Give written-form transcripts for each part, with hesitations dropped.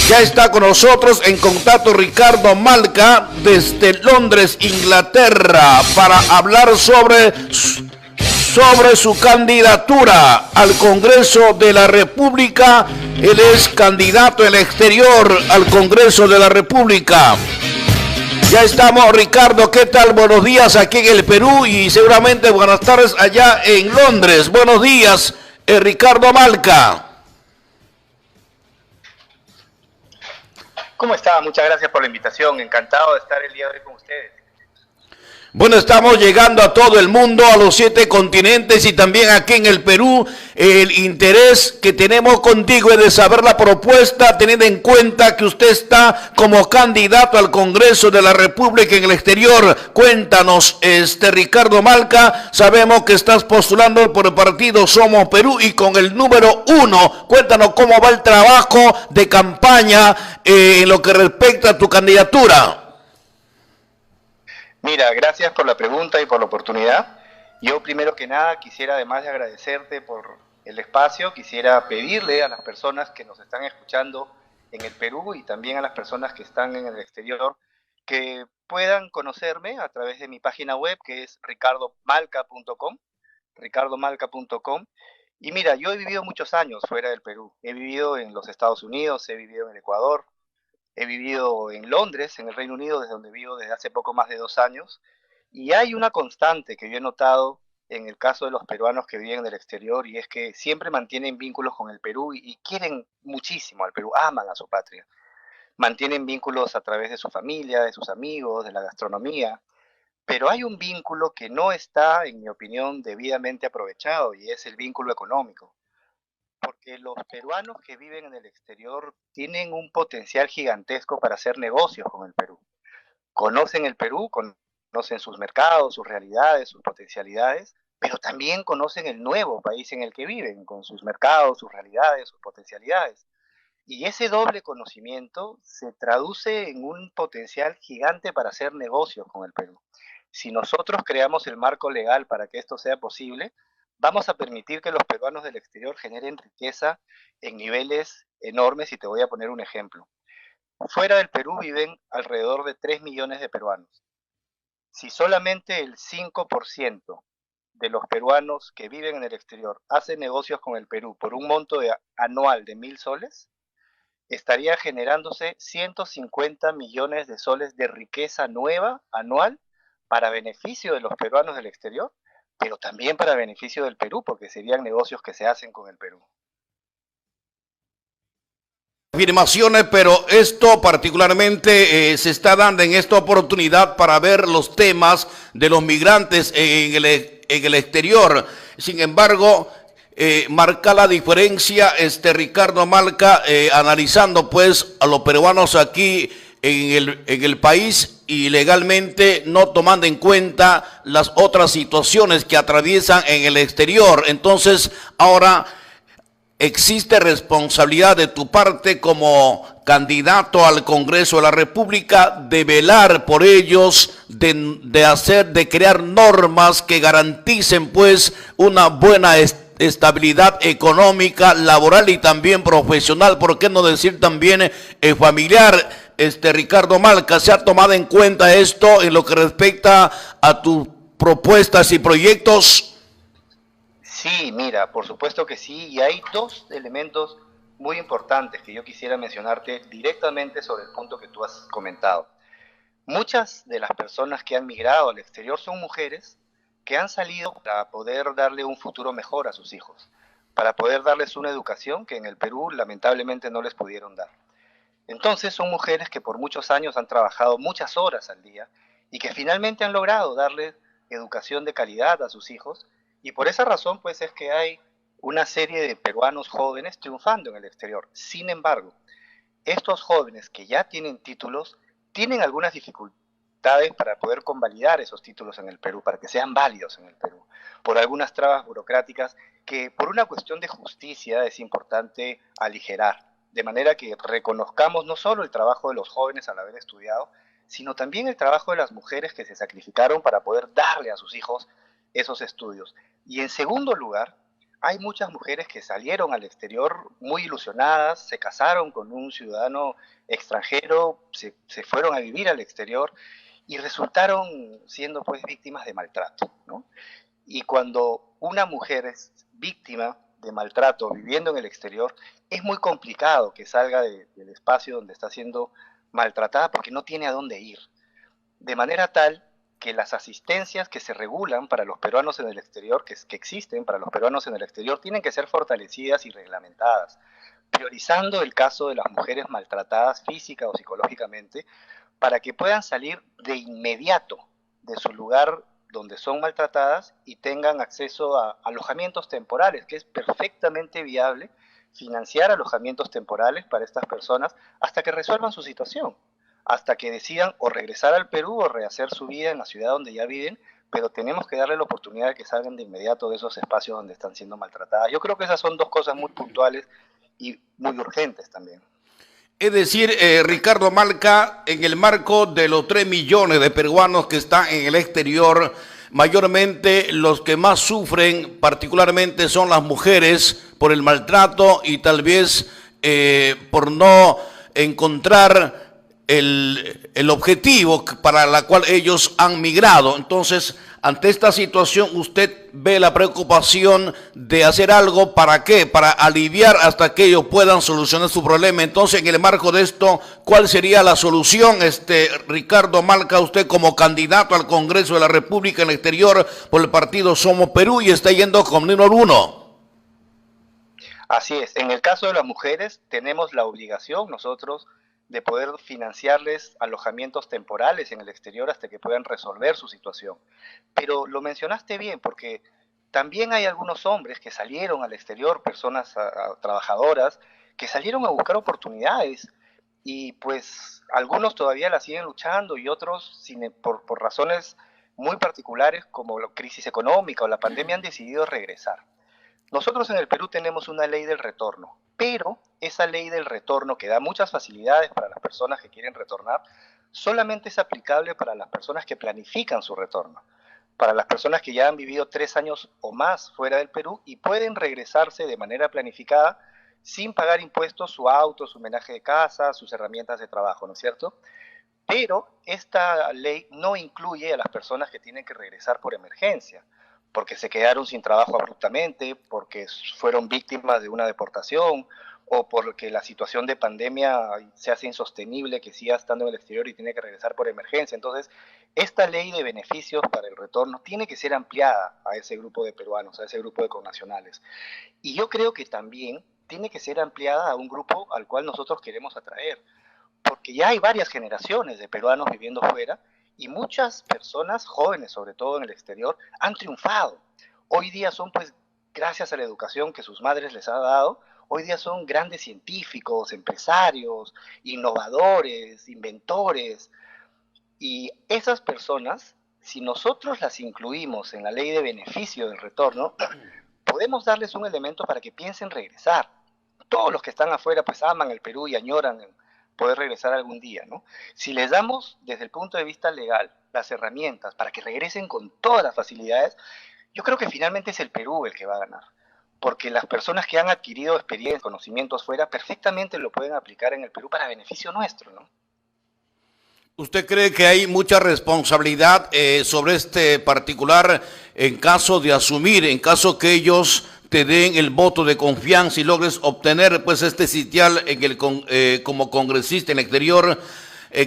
Ya está con nosotros en contacto Ricardo Malca desde Londres, Inglaterra, para hablar sobre su candidatura al Congreso de la República. Él es candidato en el exterior al Congreso de la República. Ya estamos, Ricardo, ¿qué tal? Buenos días aquí en el Perú y seguramente buenas tardes allá en Londres. Buenos días, Ricardo Malca. ¿Cómo está? Muchas gracias por la invitación. Encantado de estar el día de hoy con ustedes. Bueno, estamos llegando a todo el mundo, a los 7 continentes y también aquí en el Perú. El interés que tenemos contigo es de saber la propuesta, teniendo en cuenta que usted está como candidato al Congreso de la República en el exterior. Cuéntanos, Ricardo Malca, sabemos que estás postulando por el partido Somos Perú y con el número 1. Cuéntanos cómo va el trabajo de campaña en lo que respecta a tu candidatura. Mira, gracias por la pregunta y por la oportunidad. Yo primero que nada quisiera, además de agradecerte por el espacio, quisiera pedirle a las personas que nos están escuchando en el Perú y también a las personas que están en el exterior que puedan conocerme a través de mi página web, que es ricardomalca.com. Y mira, yo he vivido muchos años fuera del Perú. He vivido en los Estados Unidos, he vivido en el Ecuador, he vivido en Londres, en el Reino Unido, desde donde vivo desde hace poco más de 2 años. Y hay una constante que yo he notado en el caso de los peruanos que viven en el exterior, y es que siempre mantienen vínculos con el Perú y quieren muchísimo al Perú, aman a su patria. Mantienen vínculos a través de su familia, de sus amigos, de la gastronomía. Pero hay un vínculo que no está, en mi opinión, debidamente aprovechado, y es el vínculo económico. Porque los peruanos que viven en el exterior tienen un potencial gigantesco para hacer negocios con el Perú. Conocen el Perú, conocen sus mercados, sus realidades, sus potencialidades, pero también conocen el nuevo país en el que viven, con sus mercados, sus realidades, sus potencialidades. Y ese doble conocimiento se traduce en un potencial gigante para hacer negocios con el Perú. Si nosotros creamos el marco legal para que esto sea posible, vamos a permitir que los peruanos del exterior generen riqueza en niveles enormes, y te voy a poner un ejemplo. Fuera del Perú viven alrededor de 3 millones de peruanos. Si solamente el 5% de los peruanos que viven en el exterior hacen negocios con el Perú por un monto anual de 1.000 soles, estaría generándose 150 millones de soles de riqueza nueva anual para beneficio de los peruanos del exterior, pero también para beneficio del Perú, porque serían negocios que se hacen con el Perú. Afirmaciones, pero esto particularmente se está dando en esta oportunidad para ver los temas de los migrantes en el exterior. Sin embargo, marca la diferencia, Ricardo Malca, analizando pues a los peruanos aquí en el país y legalmente no tomando en cuenta las otras situaciones que atraviesan en el exterior. Entonces, ahora existe responsabilidad de tu parte como candidato al Congreso de la República de velar por ellos, de crear normas que garanticen pues una buena estabilidad económica, laboral y también profesional, por qué no decir también familiar. Ricardo Malca, ¿se ha tomado en cuenta esto en lo que respecta a tus propuestas y proyectos? Sí, mira, por supuesto que sí, y hay 2 elementos muy importantes que yo quisiera mencionarte directamente sobre el punto que tú has comentado. Muchas de las personas que han migrado al exterior son mujeres que han salido para poder darle un futuro mejor a sus hijos, para poder darles una educación que en el Perú lamentablemente no les pudieron dar. Entonces son mujeres que por muchos años han trabajado muchas horas al día y que finalmente han logrado darle educación de calidad a sus hijos, y por esa razón pues es que hay una serie de peruanos jóvenes triunfando en el exterior. Sin embargo, estos jóvenes que ya tienen títulos tienen algunas dificultades para poder convalidar esos títulos en el Perú, para que sean válidos en el Perú, por algunas trabas burocráticas que por una cuestión de justicia es importante aligerar, de manera que reconozcamos no solo el trabajo de los jóvenes al haber estudiado, sino también el trabajo de las mujeres que se sacrificaron para poder darle a sus hijos esos estudios. Y en segundo lugar, Hay muchas mujeres que salieron al exterior muy ilusionadas, se casaron con un ciudadano extranjero, se fueron a vivir al exterior y resultaron siendo pues víctimas de maltrato, ¿no? Y cuando una mujer es víctima de maltrato viviendo en el exterior, es muy complicado que salga del espacio donde está siendo maltratada porque no tiene a dónde ir. De manera tal que las asistencias que se regulan para los peruanos en el exterior, que existen para los peruanos en el exterior, tienen que ser fortalecidas y reglamentadas, priorizando el caso de las mujeres maltratadas física o psicológicamente, para que puedan salir de inmediato de su lugar donde son maltratadas y tengan acceso a alojamientos temporales, que es perfectamente viable financiar alojamientos temporales para estas personas hasta que resuelvan su situación, hasta que decidan o regresar al Perú o rehacer su vida en la ciudad donde ya viven, pero tenemos que darle la oportunidad de que salgan de inmediato de esos espacios donde están siendo maltratadas. Yo creo que esas son dos cosas muy puntuales y muy urgentes también. Es decir, Ricardo Malca, en el marco de los 3 millones de peruanos que están en el exterior, mayormente los que más sufren particularmente son las mujeres por el maltrato y tal vez por no encontrar el objetivo para la cual ellos han migrado. Entonces, ante esta situación, usted ve la preocupación de hacer algo, ¿para qué? Para aliviar hasta que ellos puedan solucionar su problema. Entonces, en el marco de esto, ¿cuál sería la solución? Ricardo Malca, usted como candidato al Congreso de la República en el exterior por el partido Somos Perú y está yendo con número 1. Así es, en el caso de las mujeres tenemos la obligación nosotros de poder financiarles alojamientos temporales en el exterior hasta que puedan resolver su situación. Pero lo mencionaste bien, porque también hay algunos hombres que salieron al exterior, personas trabajadoras, que salieron a buscar oportunidades y pues algunos todavía la siguen luchando y otros por razones muy particulares como la crisis económica o la pandemia han decidido regresar. Nosotros en el Perú tenemos una ley del retorno, pero esa ley del retorno que da muchas facilidades para las personas que quieren retornar, solamente es aplicable para las personas que planifican su retorno, para las personas que ya han vivido 3 años o más fuera del Perú y pueden regresarse de manera planificada sin pagar impuestos su auto, su homenaje de casa, sus herramientas de trabajo, ¿no es cierto? Pero esta ley no incluye a las personas que tienen que regresar por emergencia, porque se quedaron sin trabajo abruptamente, porque fueron víctimas de una deportación o porque la situación de pandemia se hace insostenible, que siga estando en el exterior y tiene que regresar por emergencia. Entonces, esta ley de beneficios para el retorno tiene que ser ampliada a ese grupo de peruanos, a ese grupo de connacionales. Y yo creo que también tiene que ser ampliada a un grupo al cual nosotros queremos atraer, porque ya hay varias generaciones de peruanos viviendo fuera y muchas personas jóvenes, sobre todo en el exterior, han triunfado. Hoy día son, pues, gracias a la educación que sus madres les ha dado, hoy día son grandes científicos, empresarios, innovadores, inventores. Y esas personas, si nosotros las incluimos en la ley de beneficio del retorno, podemos darles un elemento para que piensen regresar. Todos los que están afuera pues aman el Perú y añoran poder regresar algún día, ¿no? Si les damos desde el punto de vista legal las herramientas para que regresen con todas las facilidades, yo creo que finalmente es el Perú el que va a ganar, porque las personas que han adquirido experiencia, conocimientos fuera, perfectamente lo pueden aplicar en el Perú para beneficio nuestro, ¿no? ¿Usted cree que hay mucha responsabilidad sobre este particular en caso de asumir, en caso que ellos te den el voto de confianza y logres obtener pues este sitial en como congresista en el exterior?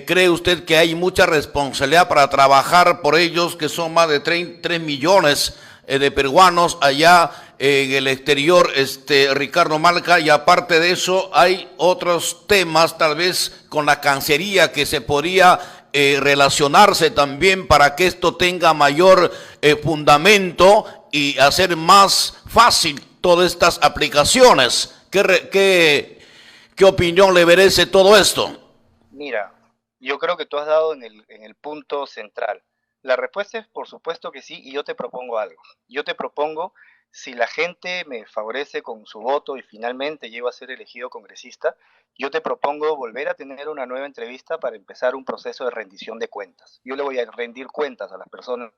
¿Cree usted que hay mucha responsabilidad para trabajar por ellos, que son más de 3 millones de peruanos allá en el exterior, Ricardo Malca? Y aparte de eso, hay otros temas, tal vez con la Cancillería, que se podría relacionarse también para que esto tenga mayor fundamento y hacer más fácil todas estas aplicaciones. ¿Qué opinión le merece todo esto? Mira, yo creo que tú has dado en el punto central. La respuesta es por supuesto que sí, y yo te propongo algo. Yo te propongo, si la gente me favorece con su voto y finalmente llego a ser elegido congresista, yo te propongo volver a tener una nueva entrevista para empezar un proceso de rendición de cuentas. Yo le voy a rendir cuentas a las personas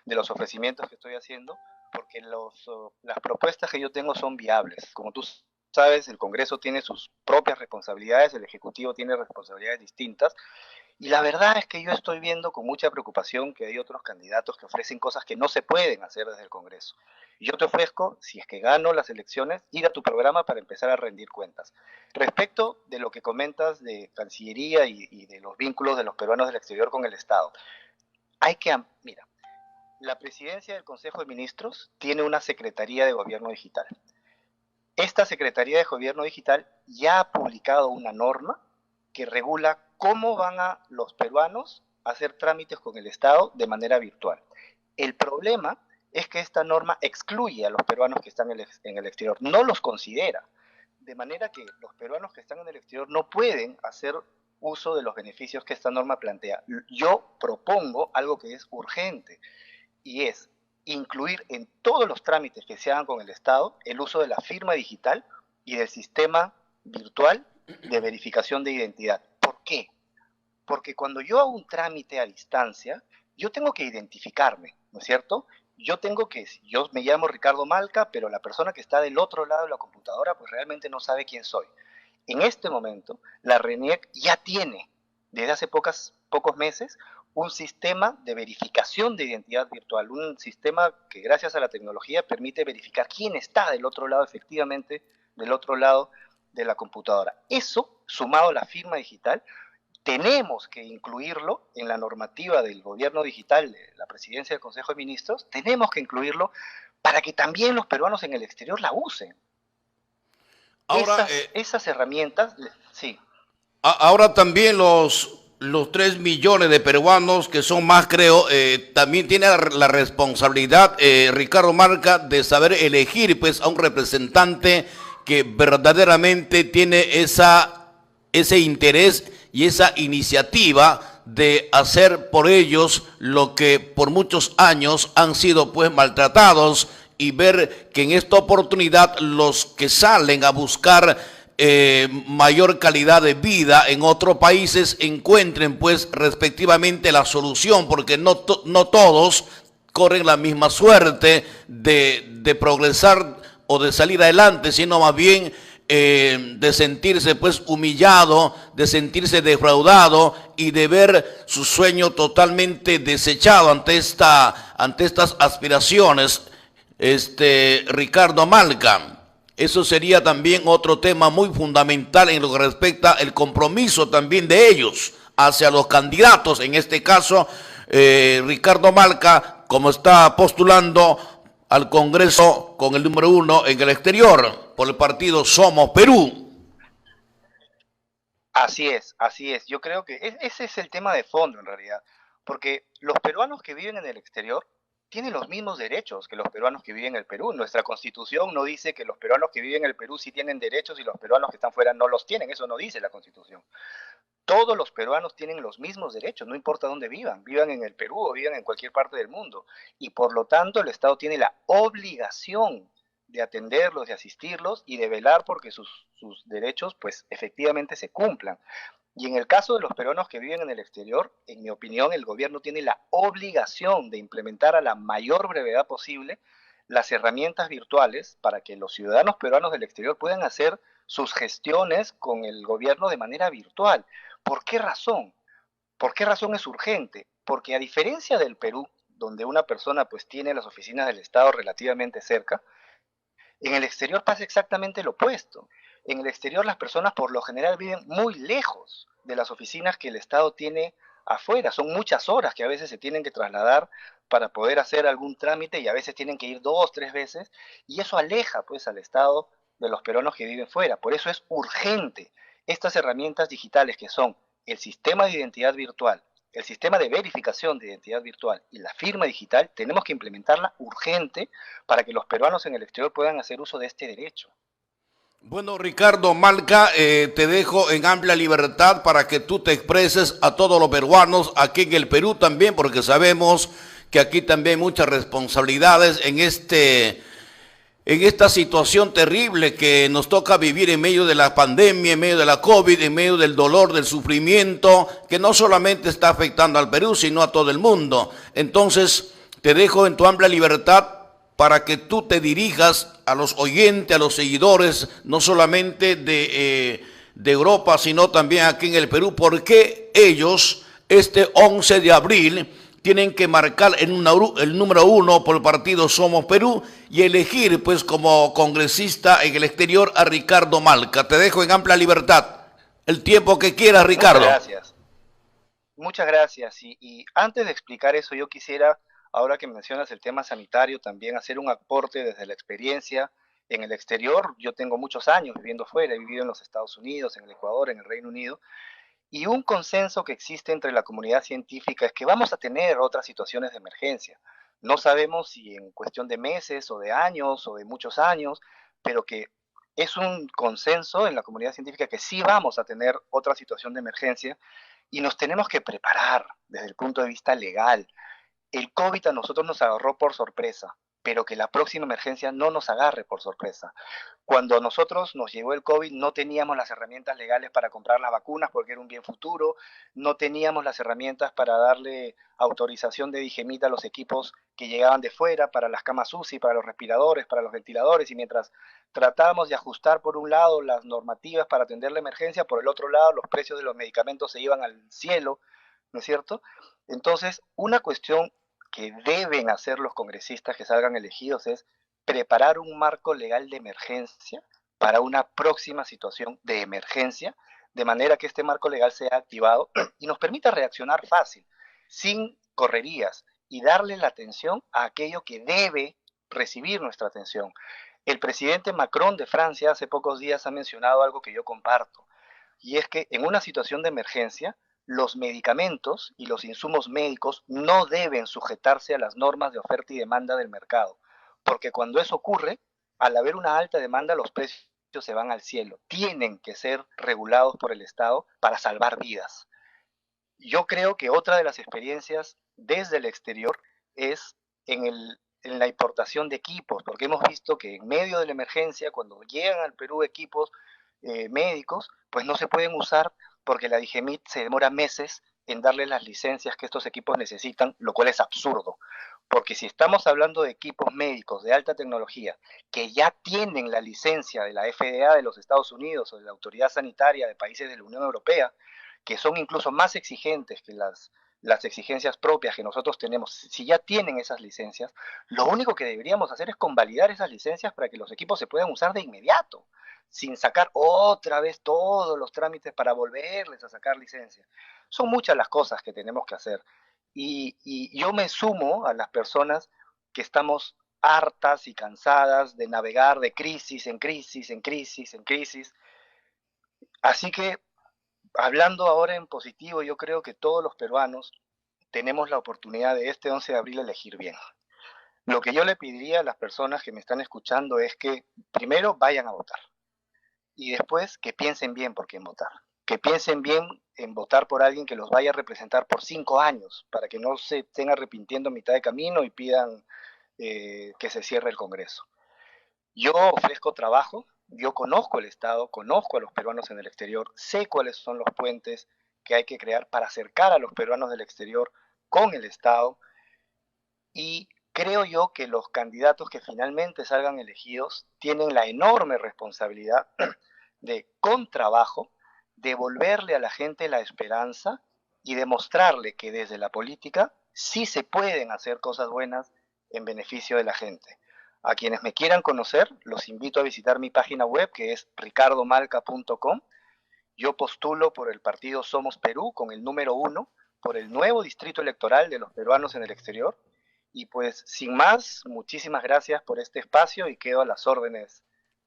de los ofrecimientos que estoy haciendo, porque las propuestas que yo tengo son viables. Como tú sabes, el Congreso tiene sus propias responsabilidades, el Ejecutivo tiene responsabilidades distintas, y la verdad es que yo estoy viendo con mucha preocupación que hay otros candidatos que ofrecen cosas que no se pueden hacer desde el Congreso. Y yo te ofrezco, si es que gano las elecciones, ir a tu programa para empezar a rendir cuentas. Respecto de lo que comentas de Cancillería y de los vínculos de los peruanos del exterior con el Estado, mira, la presidencia del Consejo de Ministros tiene una Secretaría de Gobierno Digital. Esta Secretaría de Gobierno Digital ya ha publicado una norma que regula cómo van a los peruanos a hacer trámites con el Estado de manera virtual. El problema es que esta norma excluye a los peruanos que están en el exterior, no los considera, de manera que los peruanos que están en el exterior no pueden hacer uso de los beneficios que esta norma plantea. Yo propongo algo que es urgente, y es incluir en todos los trámites que se hagan con el Estado el uso de la firma digital y del sistema virtual de verificación de identidad. ¿Por qué? Porque cuando yo hago un trámite a distancia, yo tengo que identificarme, ¿no es cierto? Yo me llamo Ricardo Malca, pero la persona que está del otro lado de la computadora pues realmente no sabe quién soy. En este momento, la RENIEC ya tiene, desde hace pocos meses, un sistema de verificación de identidad virtual, un sistema que gracias a la tecnología permite verificar quién está del otro lado, efectivamente, del otro lado de la computadora. Eso, sumado a la firma digital, tenemos que incluirlo en la normativa del gobierno digital de la presidencia del Consejo de Ministros, tenemos que incluirlo para que también los peruanos en el exterior la usen. Ahora, esas herramientas, sí. Ahora también los 3 millones de peruanos, que son más creo, también tienen la responsabilidad, Ricardo Malca, de saber elegir pues a un representante que verdaderamente tiene ese interés y esa iniciativa de hacer por ellos lo que por muchos años han sido pues maltratados, y ver que en esta oportunidad los que salen a buscar mayor calidad de vida en otros países encuentren pues respectivamente la solución, porque no todos corren la misma suerte de progresar o de salir adelante, sino más bien de sentirse pues humillado, de sentirse defraudado y de ver su sueño totalmente desechado ante estas aspiraciones. Ricardo Malca, eso sería también otro tema muy fundamental en lo que respecta al compromiso también de ellos hacia los candidatos. En este caso, Ricardo Malca, como está postulando al Congreso con el número 1 en el exterior por el partido Somos Perú. Así es. Yo creo que ese es el tema de fondo en realidad, porque los peruanos que viven en el exterior tienen los mismos derechos que los peruanos que viven en el Perú. Nuestra Constitución no dice que los peruanos que viven en el Perú sí tienen derechos y los peruanos que están fuera no los tienen. Eso no dice la Constitución. Todos los peruanos tienen los mismos derechos, no importa dónde vivan en el Perú o vivan en cualquier parte del mundo. Y por lo tanto el Estado tiene la obligación de atenderlos, de asistirlos y de velar porque sus derechos pues efectivamente se cumplan. Y en el caso de los peruanos que viven en el exterior, en mi opinión, el gobierno tiene la obligación de implementar a la mayor brevedad posible las herramientas virtuales para que los ciudadanos peruanos del exterior puedan hacer sus gestiones con el gobierno de manera virtual. ¿Por qué razón? ¿Por qué razón es urgente? Porque a diferencia del Perú, donde una persona pues tiene las oficinas del Estado relativamente cerca, en el exterior pasa exactamente lo opuesto. En el exterior las personas por lo general viven muy lejos de las oficinas que el Estado tiene afuera. Son muchas horas que a veces se tienen que trasladar para poder hacer algún trámite y a veces tienen que ir 2, 3 veces y eso aleja pues al Estado de los peruanos que viven fuera. Por eso es urgente estas herramientas digitales que son el sistema de identidad virtual, el sistema de verificación de identidad virtual y la firma digital. Tenemos que implementarla urgente para que los peruanos en el exterior puedan hacer uso de este derecho. Bueno, Ricardo Malca, te dejo en amplia libertad para que tú te expreses a todos los peruanos aquí en el Perú también, porque sabemos que aquí también hay muchas responsabilidades en esta situación terrible que nos toca vivir en medio de la pandemia, en medio de la COVID, en medio del dolor, del sufrimiento, que no solamente está afectando al Perú, sino a todo el mundo. Entonces, te dejo en tu amplia libertad para que tú te dirijas a los oyentes, a los seguidores, no solamente de Europa, sino también aquí en el Perú? ¿Por qué ellos, este 11 de abril, tienen que marcar el número 1 por el partido Somos Perú y elegir pues como congresista en el exterior a Ricardo Malca? Te dejo en amplia libertad el tiempo que quieras, Ricardo. Muchas gracias. Muchas gracias. Y antes de explicar eso, yo quisiera, ahora que mencionas el tema sanitario, también hacer un aporte desde la experiencia en el exterior. Yo tengo muchos años viviendo fuera, he vivido en los Estados Unidos, en el Ecuador, en el Reino Unido, y un consenso que existe entre la comunidad científica es que vamos a tener otras situaciones de emergencia. No sabemos si en cuestión de meses o de años o de muchos años, pero que es un consenso en la comunidad científica que sí vamos a tener otra situación de emergencia y nos tenemos que preparar desde el punto de vista legal. El COVID a nosotros nos agarró por sorpresa, pero que la próxima emergencia no nos agarre por sorpresa. Cuando a nosotros nos llegó el COVID no teníamos las herramientas legales para comprar las vacunas porque era un bien futuro, no teníamos las herramientas para darle autorización de Digemita a los equipos que llegaban de fuera, para las camas UCI, para los respiradores, para los ventiladores, y mientras tratábamos de ajustar por un lado las normativas para atender la emergencia, por el otro lado los precios de los medicamentos se iban al cielo, ¿no es cierto? Entonces, una cuestión que deben hacer los congresistas que salgan elegidos es preparar un marco legal de emergencia para una próxima situación de emergencia, de manera que este marco legal sea activado y nos permita reaccionar fácil, sin correrías, y darle la atención a aquello que debe recibir nuestra atención. El presidente Macron de Francia hace pocos días ha mencionado algo que yo comparto, y es que en una situación de emergencia, los medicamentos y los insumos médicos no deben sujetarse a las normas de oferta y demanda del mercado, porque cuando eso ocurre, al haber una alta demanda, los precios se van al cielo. Tienen que ser regulados por el Estado para salvar vidas. Yo creo que otra de las experiencias desde el exterior es en la importación de equipos, porque hemos visto que en medio de la emergencia, cuando llegan al Perú equipos médicos, pues no se pueden usar porque la Digemit se demora meses en darle las licencias que estos equipos necesitan, lo cual es absurdo, porque si estamos hablando de equipos médicos de alta tecnología que ya tienen la licencia de la FDA de los Estados Unidos o de la Autoridad Sanitaria de países de la Unión Europea, que son incluso más exigentes que las exigencias propias que nosotros tenemos, si ya tienen esas licencias, lo único que deberíamos hacer es convalidar esas licencias para que los equipos se puedan usar de inmediato, sin sacar otra vez todos los trámites para volverles a sacar licencia. Son muchas las cosas que tenemos que hacer. Y yo me sumo a las personas que estamos hartas y cansadas de navegar de crisis en crisis, en crisis, en crisis. Así que, hablando ahora en positivo, yo creo que todos los peruanos tenemos la oportunidad de este 11 de abril elegir bien. Lo que yo le pediría a las personas que me están escuchando es que primero vayan a votar y después que piensen bien por quién votar. Que piensen bien en votar por alguien que los vaya a representar por 5 años, para que no se estén arrepintiendo a mitad de camino y pidan que se cierre el Congreso. Yo ofrezco trabajo, yo conozco el Estado, conozco a los peruanos en el exterior, sé cuáles son los puentes que hay que crear para acercar a los peruanos del exterior con el Estado, y creo yo que los candidatos que finalmente salgan elegidos tienen la enorme responsabilidad de, con trabajo, devolverle a la gente la esperanza y demostrarle que desde la política sí se pueden hacer cosas buenas en beneficio de la gente. A quienes me quieran conocer, los invito a visitar mi página web, que es ricardomalca.com. Yo postulo por el partido Somos Perú con el número 1, por el nuevo distrito electoral de los peruanos en el exterior. Y pues, sin más, muchísimas gracias por este espacio y quedo a las órdenes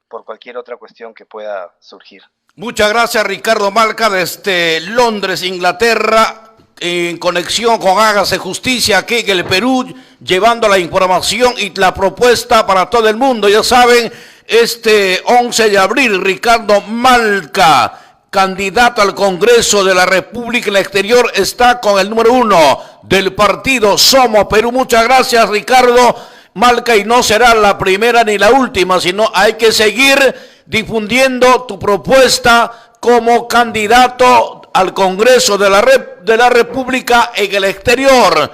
por cualquier otra cuestión que pueda surgir. Muchas gracias, Ricardo Malca, desde Londres, Inglaterra, en conexión con Hágase Justicia aquí en el Perú, llevando la información y la propuesta para todo el mundo. Ya saben, este 11 de abril, Ricardo Malca, candidato al Congreso de la República en el exterior, está con el número 1 del partido Somos Perú. Muchas gracias, Ricardo Malca, y no será la primera ni la última, sino hay que seguir difundiendo tu propuesta como candidato al Congreso de la República en el exterior.